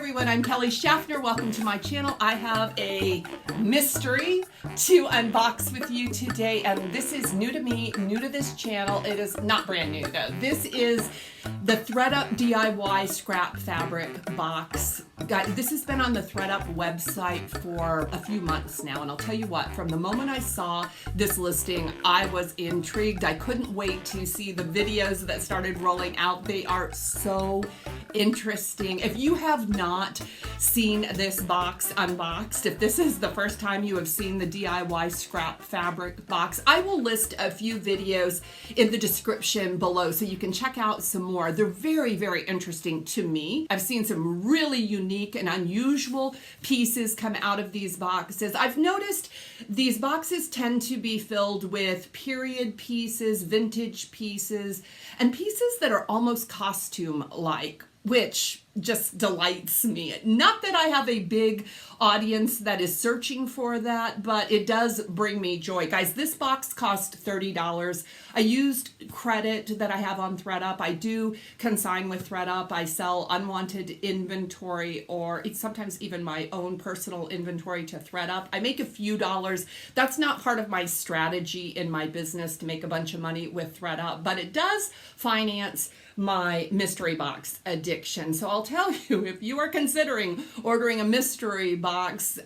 everyone, I'm Kelly Shaffner. Welcome to my channel. I have a mystery to unbox with you today, and this is new to me, new to this channel. It is not brand new though. This is the ThredUp DIY scrap fabric box. Guys, this has been on the ThredUp website for a few months now, and I'll tell you what, from the moment I saw this listing, I was intrigued. I couldn't wait to see the videos that started rolling out. They are so interesting. If you have not seen this box unboxed, if this is the first time you have seen the DIY scrap fabric box, I will list a few videos in the description below so you can check out some more. They're very, very interesting to me. I've seen some really unique and unusual pieces come out of these boxes. I've noticed these boxes tend to be filled with period pieces, vintage pieces, and pieces that are almost costume-like, which just delights me. Not that I have a big audience that is searching for that, but it does bring me joy. Guys, this box cost $30. I used credit that I have on ThredUp. I do consign with ThredUp. I sell unwanted inventory or sometimes even my own personal inventory to ThredUp. I make a few dollars. That's not part of my strategy in my business to make a bunch of money with ThredUp, but it does finance my mystery box addiction. So I'll tell you, if you are considering ordering a mystery box,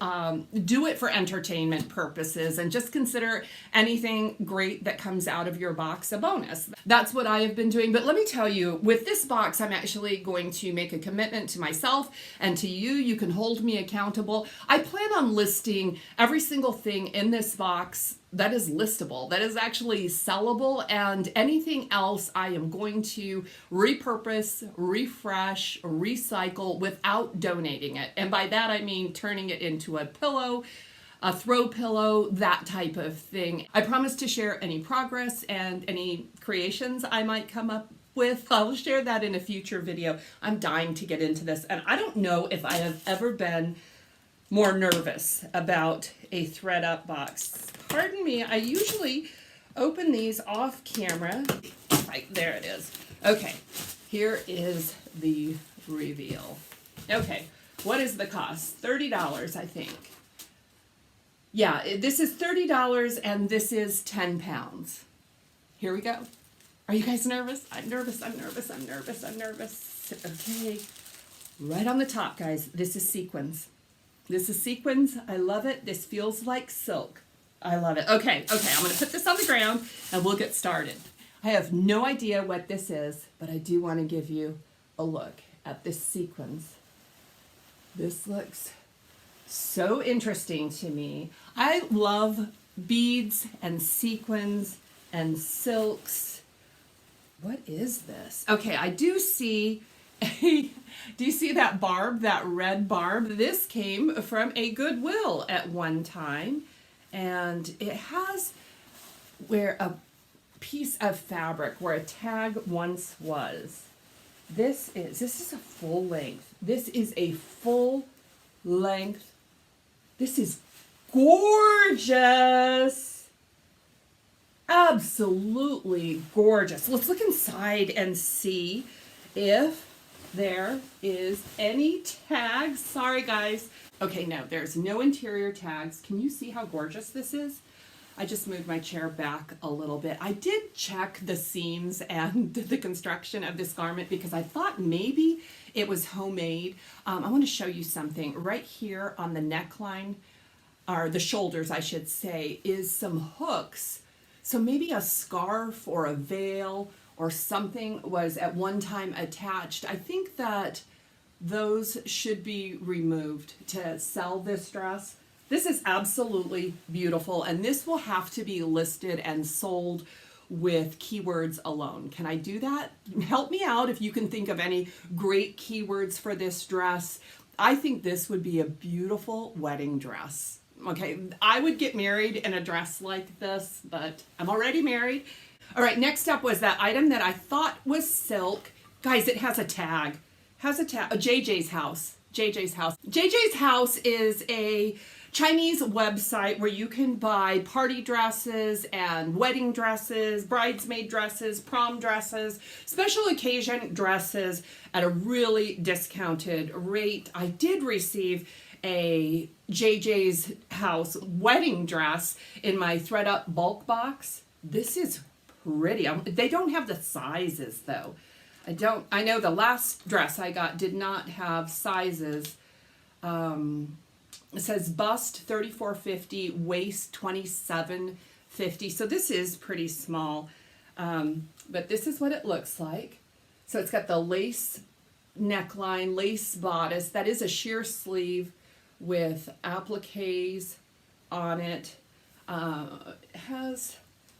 do it for entertainment purposes and just consider anything great that comes out of your box a bonus. That's what I have been doing. But let me tell you, with this box, I'm actually going to make a commitment to myself and to you. You can hold me accountable. I plan on listing every single thing in this box that is listable, that is actually sellable, and anything else I am going to repurpose, refresh, recycle without donating it. And by that I mean turning it into a pillow, a throw pillow, that type of thing. I promise to share any progress and any creations I might come up with. I'll share that in a future video. I'm dying to get into this, and I don't know if I have ever been more nervous about a ThredUp box. Pardon me, I usually open these off camera. Right, there it is. Okay, here is the reveal. Okay, what is the cost? $30, I think. Yeah, this is $30 and this is 10 pounds. Here we go. Are you guys nervous? I'm nervous, I'm nervous, I'm nervous, I'm nervous. Okay, right on the top, guys, this is sequins. This is sequins. I love it. This feels like silk. I love it. Okay, I'm going to put this on the ground and we'll get started. I have no idea what this is, but I do want to give you a look at this sequins. This looks so interesting to me. I love beads and sequins and silks. What is this? Okay, I do see do you see that barb, that red barb? This came from a Goodwill at one time, and it has where a piece of fabric where a tag once was. This is a full length. This is a full length. This is gorgeous. Absolutely gorgeous. Let's look inside and see if there is any tags. Sorry guys. Okay, no, there's no interior tags. Can you see how gorgeous this is? I just moved my chair back a little bit. I did check the seams and the construction of this garment because I thought maybe it was homemade. I want to show you something. Right here on the neckline, or the shoulders I should say, is some hooks. So maybe a scarf or a veil or something was at one time attached. I think that those should be removed to sell this dress. This is absolutely beautiful, and this will have to be listed and sold with keywords alone. Can I do that? Help me out if you can think of any great keywords for this dress. I think this would be a beautiful wedding dress. Okay, I would get married in a dress like this, but I'm already married. All right, next up was that item that I thought was silk. Guys, it has a tag. JJ's house. JJ's house. JJ's house is a Chinese website where you can buy party dresses and wedding dresses, bridesmaid dresses, prom dresses, special occasion dresses at a really discounted rate. I did receive a JJ's House wedding dress in my ThredUp bulk box. This is pretty. They don't have the sizes though. I know the last dress I got did not have sizes. It says bust 34.50, waist 27.50. So this is pretty small, but this is what it looks like. So it's got the lace neckline, lace bodice. That is a sheer sleeve with appliques on it. It has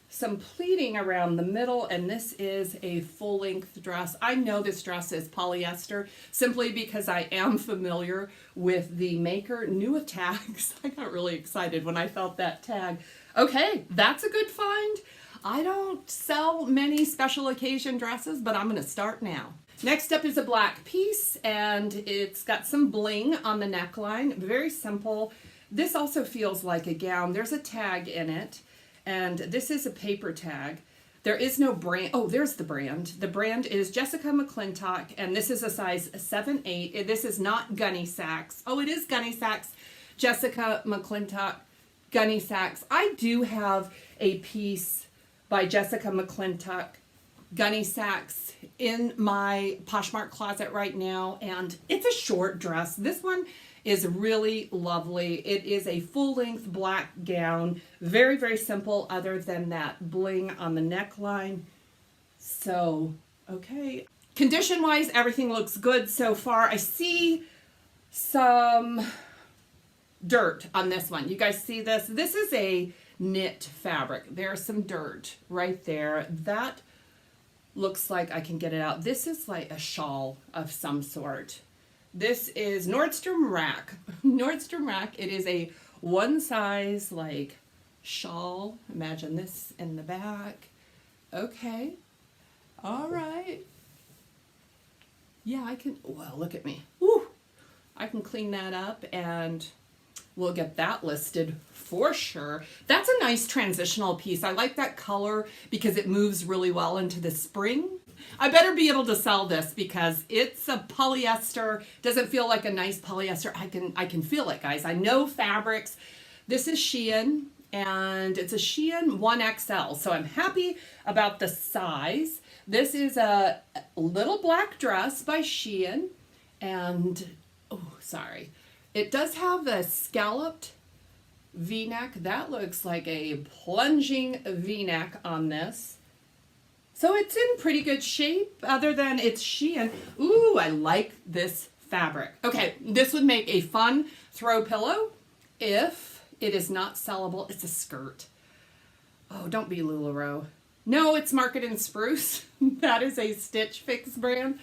some pleating around the middle, and this is a full-length dress. I know this dress is polyester simply because I am familiar with the maker. New tags. I got really excited when I felt that tag. Okay, that's a good find. I don't sell many special occasion dresses, but I'm going to start now. Next up is a black piece, and it's got some bling on the neckline. Very simple. This also feels like a gown. There's a tag in it. And this is a paper tag. There is no brand. Oh, there's the brand. The brand is Jessica McClintock, and this is a size 7/8. This is not Gunny Sacks. Oh, it is Gunny Sacks. Jessica McClintock, Gunny Sacks. I do have a piece by Jessica McClintock, Gunny Sacks, in my Poshmark closet right now, and it's a short dress. This one is really lovely. It is a full-length black gown. Very, very simple other than that bling on the neckline. So, okay. Condition-wise, everything looks good so far. I see some dirt on this one. You guys see this? This is a knit fabric. There's some dirt right there. That looks like I can get it out. This is like a shawl of some sort. This is Nordstrom Rack. Nordstrom Rack. It is a one size like shawl. Imagine this in the back. Okay. All right. Yeah, I can. Well, look at me. Woo. I can clean that up and we'll get that listed for sure. That's a nice transitional piece. I like that color because it moves really well into the spring. I better be able to sell this because it's a polyester. Doesn't feel like a nice polyester. I can feel it, guys. I know fabrics. This is Shein, and it's a Shein 1XL. So I'm happy about the size. This is a little black dress by Shein, and oh, sorry. It does have a scalloped V-neck. That looks like a plunging V-neck on this. So it's in pretty good shape other than it's Shein. Ooh, I like this fabric. Okay, this would make a fun throw pillow if it is not sellable. It's a skirt. Oh, don't be LuLaRoe. No, it's Market and Spruce. That is a Stitch Fix brand.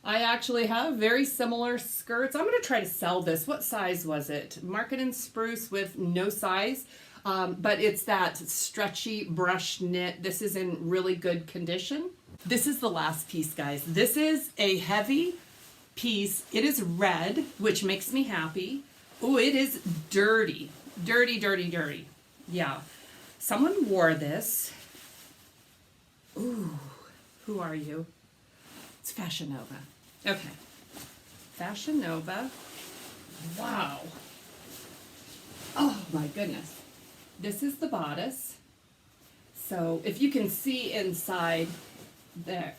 I actually have very similar skirts. I'm going to try to sell this. What size was it? Market and Spruce with no size. But it's that stretchy brush knit. This is in really good condition. This is the last piece, guys. This is a heavy piece. It is red, which makes me happy. Oh, it is dirty. Dirty, dirty, dirty. Yeah. Someone wore this. Ooh, who are you? It's Fashion Nova. Okay. Fashion Nova. Wow. Oh my goodness. This is the bodice. So if you can see inside there,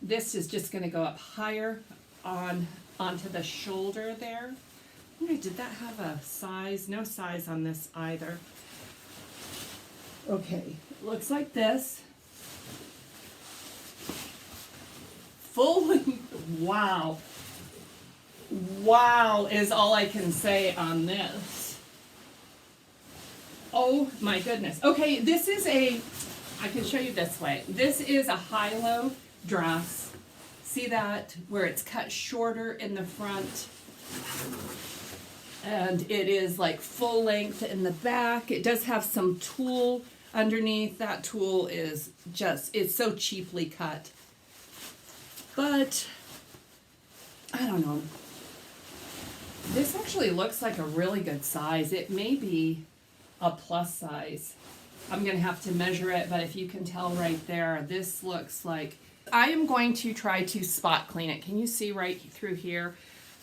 this is just going to go up higher onto the shoulder there. Okay, did that have a size? No size on this either. Okay, looks like this. Full length. Wow. Wow is all I can say on this. Oh my goodness. Okay, this is I can show you this way. This is a high-low dress. See that? Where it's cut shorter in the front. And it is like full length in the back. It does have some tulle underneath. That tulle is it's so cheaply cut. But, I don't know. This actually actually looks like a really good size. It may be a plus size. I'm gonna have to measure it, but if you can tell right there, this looks like, I am going to try to spot clean it. Can you see right through here?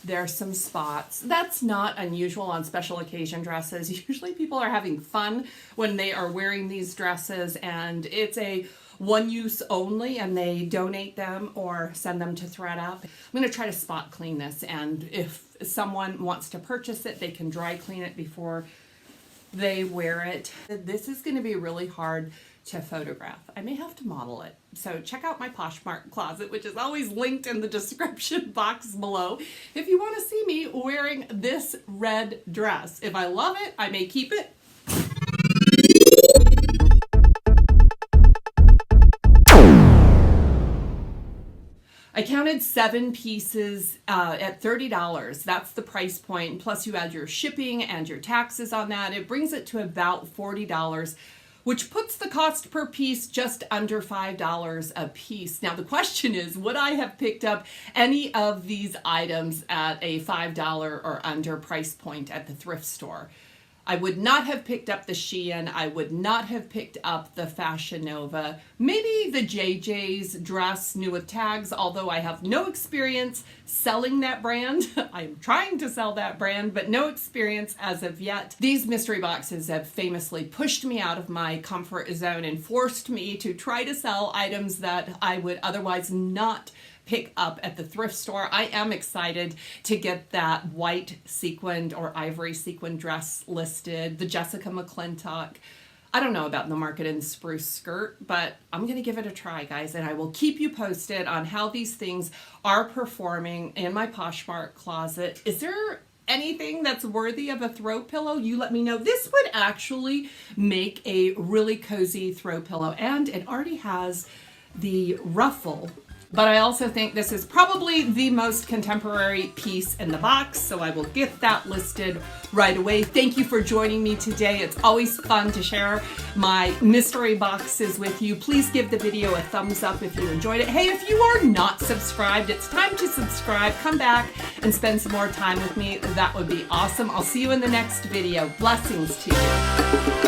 There's some spots. That's not unusual on special occasion dresses. Usually people are having fun when they are wearing these dresses, and it's a one use only, and they donate them or send them to ThredUp. I'm gonna try to spot clean this, and if someone wants to purchase it, they can dry clean it before they wear it. This is gonna be really hard to photograph. I may have to model it. So check out my Poshmark Closet, which is always linked in the description box below, if you want to see me wearing this red dress. If I love it, I may keep it. I counted 7 pieces at $30. That's the price point. Plus you add your shipping and your taxes on that. It brings it to about $40, which puts the cost per piece just under $5 a piece. Now the question is, would I have picked up any of these items at a $5 or under price point at the thrift store? I would not have picked up the Shein. I would not have picked up the Fashion Nova. Maybe the JJ's dress new with tags, although I have no experience selling that brand. I'm trying to sell that brand, but no experience as of yet. These mystery boxes have famously pushed me out of my comfort zone and forced me to try to sell items that I would otherwise not pick up at the thrift store. I am excited to get that white sequined or ivory sequined dress listed, the Jessica McClintock. I don't know about the Market and Spruce skirt, but I'm gonna give it a try, guys, and I will keep you posted on how these things are performing in my Poshmark Closet. Is there anything that's worthy of a throw pillow? You let me know. This would actually make a really cozy throw pillow, and it already has the ruffle. But I also think this is probably the most contemporary piece in the box, so I will get that listed right away. Thank you for joining me today. It's always fun to share my mystery boxes with you. Please give the video a thumbs up if you enjoyed it. Hey, if you are not subscribed, it's time to subscribe. Come back and spend some more time with me. That would be awesome. I'll see you in the next video. Blessings to you.